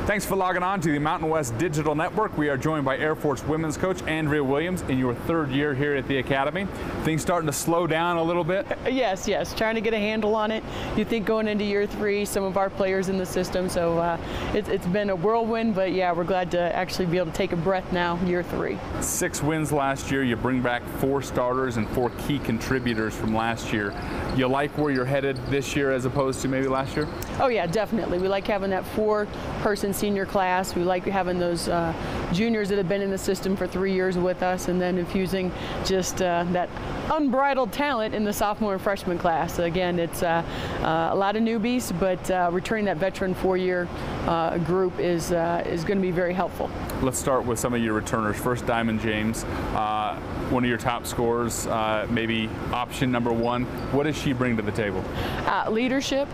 Thanks for logging on to the Mountain West Digital Network. We are joined by Air Force women's coach Andrea Williams in your third year here at the Academy. Things starting to slow down a little bit? Yes, trying to get a handle on it. You think going into year 3, some of our players in the system, so it's been a whirlwind, but yeah, we're glad to actually be able to take a breath now, year 3. 6 wins last year. You bring back 4 starters and 4 key contributors from last year. You like where you're headed this year as opposed to maybe last year? Oh yeah, definitely. We like having that 4-person senior class. We like having those juniors that have been in the system for 3 years with us, and then infusing just that unbridled talent in the sophomore and freshman class. Again, it's a lot of newbies, but returning that veteran 4-year group is going to be very helpful. Let's start with some of your returners. First, Diamond James, one of your top scorers, maybe option number 1. What does she bring to the table? Leadership.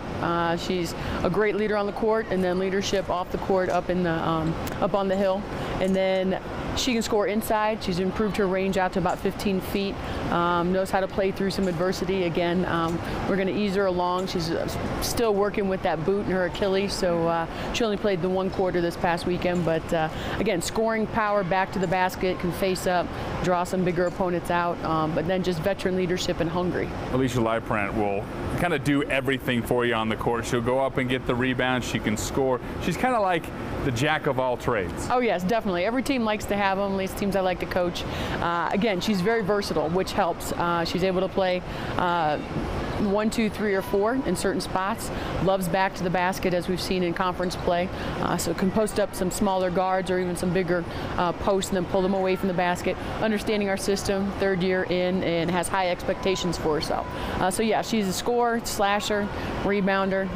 She's a great leader on the court, and then leadership off the court, up in the up on the hill, and then she can score inside. She's improved her range out to about 15 feet. Knows how to play through some adversity. Again, we're going to ease her along. She's still working with that boot and her Achilles, so she only played the 1 quarter this past weekend. But again, scoring power back to the basket, can face up, draw some bigger opponents out, but then just veteran leadership and hungry. Alicia Leiprant will kind of do everything for you on the court. She'll go up and get the rebound. She can score. She's kind of like the jack of all trades. Oh yes, definitely. Every team likes to have them, at least teams I like to coach. Again, she's very versatile, which helps. She's able to play 1, 2, 3, or 4 in certain spots. Loves back to the basket, as we've seen in conference play. So can post up some smaller guards or even some bigger posts and then pull them away from the basket. Understanding our system, 3rd year in, and has high expectations for herself. So yeah, she's a scorer, slasher, rebounder,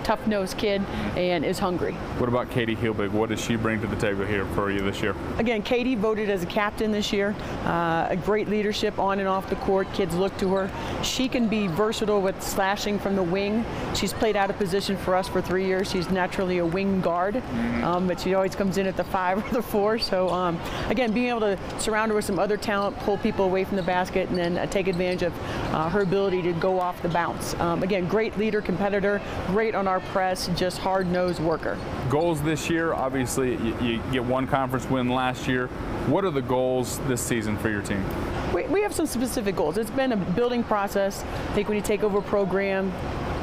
tough-nosed kid, and is hungry. What about Katie Hilbig? What does she bring to the table here for you this year? Again, Katie voted as a captain this year. A great leadership on and off the court. Kids look to her. She can be versatile with slashing from the wing. She's played out of position for us for 3 years. She's naturally a wing guard, but she always comes in at the 5 or the 4. So again, being able to surround her with some other talent, pull people away from the basket, and then take advantage of her ability to go off the bounce. Again, great leader, competitor, great on our press, just hard-nosed worker. Goals this year, obviously you get 1 conference win last year. What are the goals this season for your team? We have some specific goals. It's been a building process. I think when you take over a program,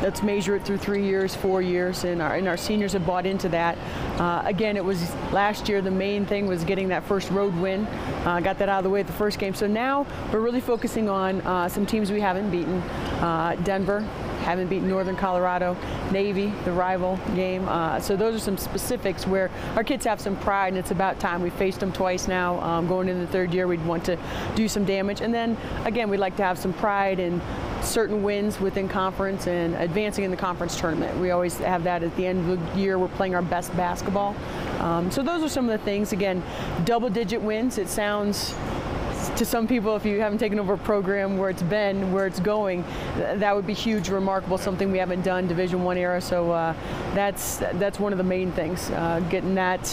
let's measure it through 3 years, 4 years, and our seniors have bought into that. Again, it was last year, the main thing was getting that first road win. Got that out of the way at the first game. So now we're really focusing on some teams we haven't beaten. Denver, haven't beaten Northern Colorado, Navy, the rival game. So those are some specifics where our kids have some pride, and it's about time. We faced them twice now. Going into the 3rd year, we'd want to do some damage. And then, again, we'd like to have some pride in certain wins within conference and advancing in the conference tournament. We always have that at the end of the year. We're playing our best basketball. So those are some of the things. Again, double-digit wins. It sounds, to some people, if you haven't taken over a program where it's been, where it's going, that would be huge, remarkable, something we haven't done Division I era. So that's one of the main things, getting that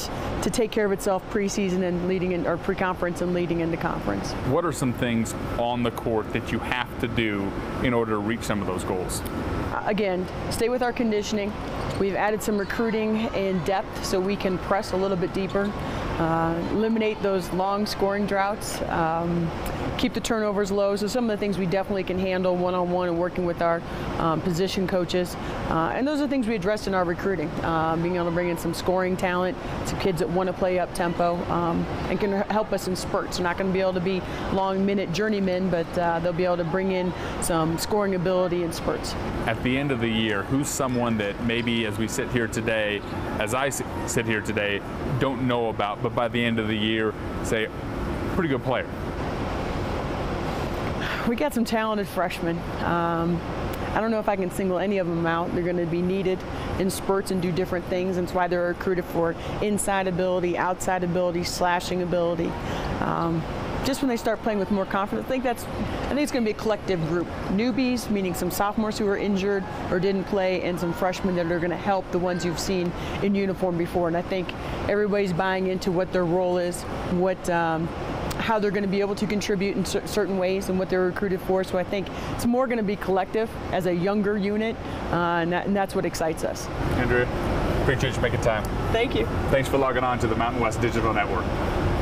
to take care of itself preseason and leading in, or pre-conference and leading into conference. What are some things on the court that you have to do in order to reach some of those goals? Again, stay with our conditioning. We've added some recruiting in depth so we can press a little bit deeper. Eliminate those long scoring droughts, keep the turnovers low. So some of the things we definitely can handle one-on-one and working with our position coaches. And those are things we addressed in our recruiting, being able to bring in some scoring talent, some kids that want to play up tempo, and can help us in spurts. They're not going to be able to be long-minute journeymen, but they'll be able to bring in some scoring ability in spurts. At the end of the year, who's someone that maybe as we sit here today, as I sit here today, don't know about, but by the end of the year, say, pretty good player? We got some talented freshmen. I don't know if I can single any of them out. They're going to be needed in spurts and do different things, and that's why they're recruited for inside ability, outside ability, slashing ability. Just when they start playing with more confidence, I think it's going to be a collective group. Newbies, meaning some sophomores who are injured or didn't play, and some freshmen that are going to help the ones you've seen in uniform before. And I think everybody's buying into what their role is, how they're going to be able to contribute in certain ways and what they're recruited for. So I think it's more going to be collective as a younger unit, and that's what excites us. Andrea? Appreciate you making time. Thank you. Thanks for logging on to the Mountain West Digital Network.